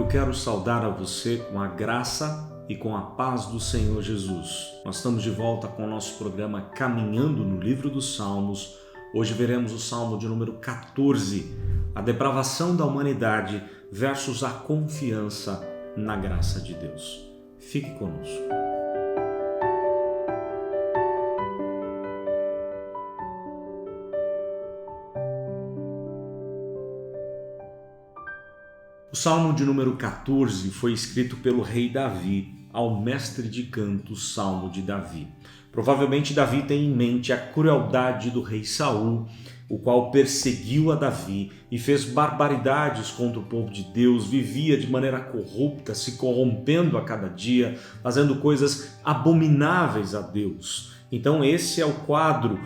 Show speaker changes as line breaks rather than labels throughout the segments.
Eu quero saudar a você com a graça e com a paz do Senhor Jesus. Nós estamos de volta com o nosso programa Caminhando no Livro dos Salmos. Hoje veremos o Salmo de número 14, a depravação da humanidade versus a confiança na graça de Deus. Fique conosco. O Salmo de número 14 foi escrito pelo rei Davi ao mestre de cantos, Salmo de Davi. Provavelmente Davi tem em mente a crueldade do rei Saul, o qual perseguiu a Davi e fez barbaridades contra o povo de Deus, vivia de maneira corrupta, se corrompendo a cada dia, fazendo coisas abomináveis a Deus. Então esse é o quadro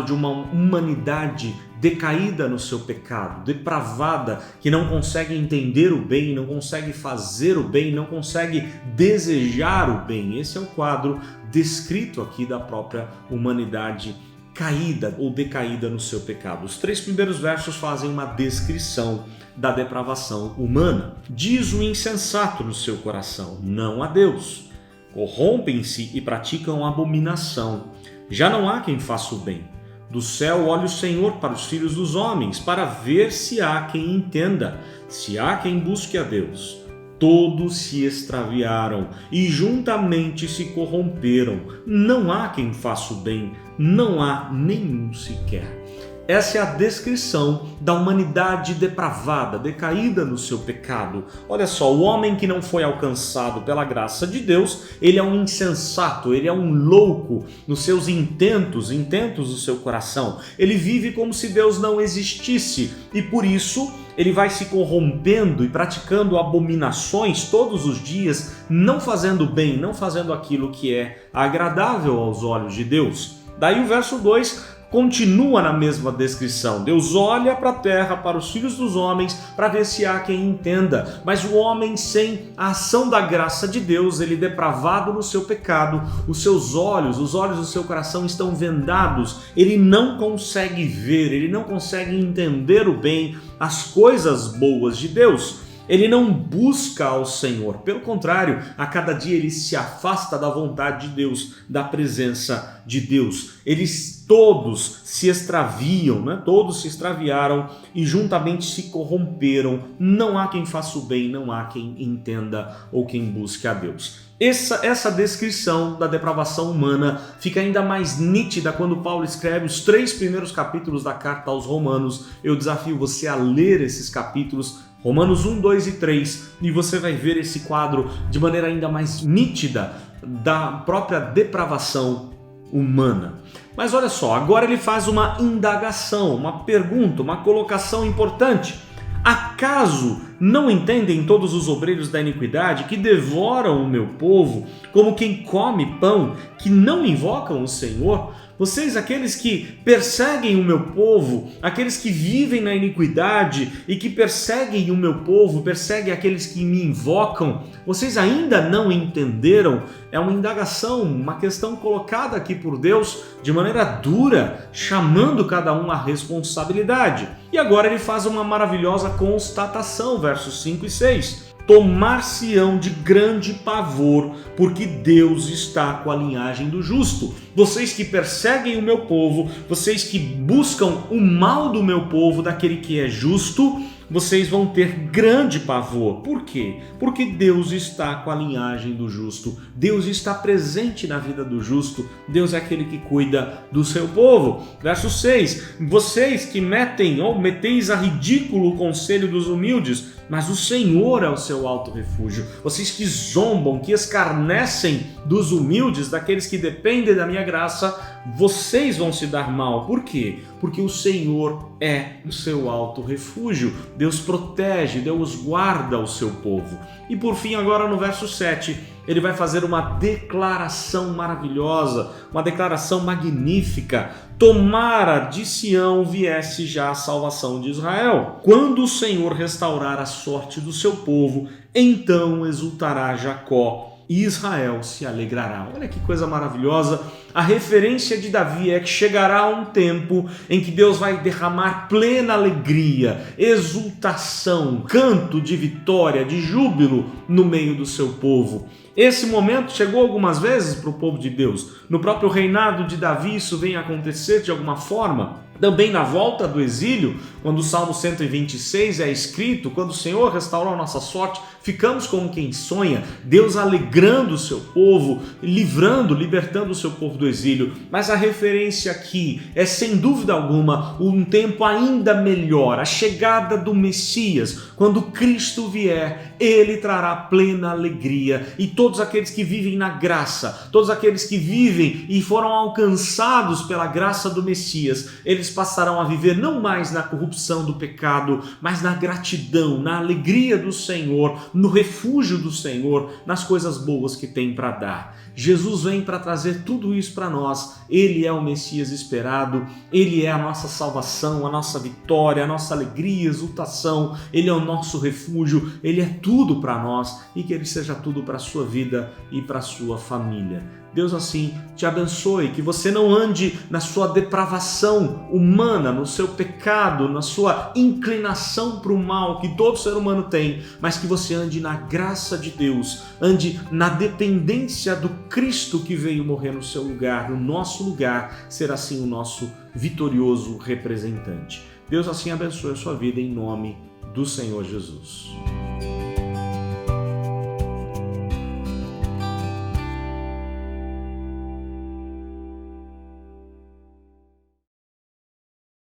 de uma humanidade decaída no seu pecado, depravada, que não consegue entender o bem, não consegue fazer o bem, não consegue desejar o bem. Esse é o quadro descrito aqui da própria humanidade caída ou decaída no seu pecado. Os 3 primeiros versos fazem uma descrição da depravação humana. Diz o insensato no seu coração, não a Deus. Corrompem-se e praticam abominação. Já não há quem faça o bem. Do céu olha o Senhor para os filhos dos homens, para ver se há quem entenda, se há quem busque a Deus. Todos se extraviaram e juntamente se corromperam. Não há quem faça o bem, não há nenhum sequer. Essa é a descrição da humanidade depravada, decaída no seu pecado. Olha só, o homem que não foi alcançado pela graça de Deus, ele é um insensato, ele é um louco nos seus intentos do seu coração. Ele vive como se Deus não existisse e por isso ele vai se corrompendo e praticando abominações todos os dias, não fazendo bem, não fazendo aquilo que é agradável aos olhos de Deus. Daí o verso 2 continua na mesma descrição. Deus olha para a terra, para os filhos dos homens, para ver se há quem entenda. Mas o homem sem a ação da graça de Deus, ele depravado no seu pecado, os olhos do seu coração estão vendados. Ele não consegue ver, ele não consegue entender o bem, as coisas boas de Deus. Ele não busca ao Senhor, pelo contrário, a cada dia ele se afasta da vontade de Deus, da presença de Deus. Eles todos se extraviam, todos se extraviaram e juntamente se corromperam. Não há quem faça o bem, não há quem entenda ou quem busque a Deus. Essa descrição da depravação humana fica ainda mais nítida quando Paulo escreve os 3 primeiros capítulos da carta aos Romanos. Eu desafio você a ler esses capítulos, Romanos 1, 2 e 3, e você vai ver esse quadro de maneira ainda mais nítida da própria depravação humana. Mas olha só, agora ele faz uma indagação, uma pergunta, uma colocação importante. Acaso não entendem todos os obreiros da iniquidade que devoram o meu povo como quem come pão, que não invocam o Senhor? Vocês, aqueles que perseguem o meu povo, aqueles que vivem na iniquidade e que perseguem o meu povo, perseguem aqueles que me invocam, vocês ainda não entenderam? É uma indagação, uma questão colocada aqui por Deus de maneira dura, chamando cada um à responsabilidade. E agora ele faz uma maravilhosa constatação, versos 5 e 6. Tomar-se-ão de grande pavor, porque Deus está com a linhagem do justo. Vocês que perseguem o meu povo, vocês que buscam o mal do meu povo, daquele que é justo, vocês vão ter grande pavor. Por quê? Porque Deus está com a linhagem do justo. Deus está presente na vida do justo. Deus é aquele que cuida do seu povo. Verso 6. Vocês que meteis a ridículo o conselho dos humildes, mas o Senhor é o seu alto refúgio. Vocês que zombam, que escarnecem dos humildes, daqueles que dependem da minha graça, vocês vão se dar mal. Por quê? Porque o Senhor é o seu alto refúgio. Deus protege, Deus guarda o seu povo. E por fim, agora no verso 7, ele vai fazer uma declaração maravilhosa, uma declaração magnífica. Tomara de Sião viesse já a salvação de Israel. Quando o Senhor restaurar a sorte do seu povo, então exultará Jacó e Israel se alegrará. Olha que coisa maravilhosa. A referência de Davi é que chegará um tempo em que Deus vai derramar plena alegria, exultação, canto de vitória, de júbilo no meio do seu povo. Esse momento chegou algumas vezes para o povo de Deus. No próprio reinado de Davi isso vem acontecer de alguma forma. Também na volta do exílio, quando o Salmo 126 é escrito, quando o Senhor restaurou a nossa sorte, ficamos como quem sonha, Deus alegrando o seu povo, libertando o seu povo do exílio. Mas a referência aqui é, sem dúvida alguma, um tempo ainda melhor, a chegada do Messias. Quando Cristo vier, ele trará plena alegria, e todos aqueles que vivem na graça, todos aqueles que vivem e foram alcançados pela graça do Messias, eles passarão a viver não mais na corrupção do pecado, mas na gratidão, na alegria do Senhor, no refúgio do Senhor, nas coisas boas que tem para dar. Jesus vem para trazer tudo isso para nós. Ele é o Messias esperado, ele é a nossa salvação, a nossa vitória, a nossa alegria, exultação, ele é o nosso refúgio, ele é tudo para nós, e que ele seja tudo para a sua vida e para a sua família. Deus assim te abençoe, que você não ande na sua depravação humana, no seu pecado, na sua inclinação para o mal que todo ser humano tem, mas que você ande na graça de Deus, ande na dependência do Cristo que veio morrer no seu lugar, no nosso lugar, ser assim o nosso vitorioso representante. Deus assim abençoe a sua vida em nome do Senhor Jesus.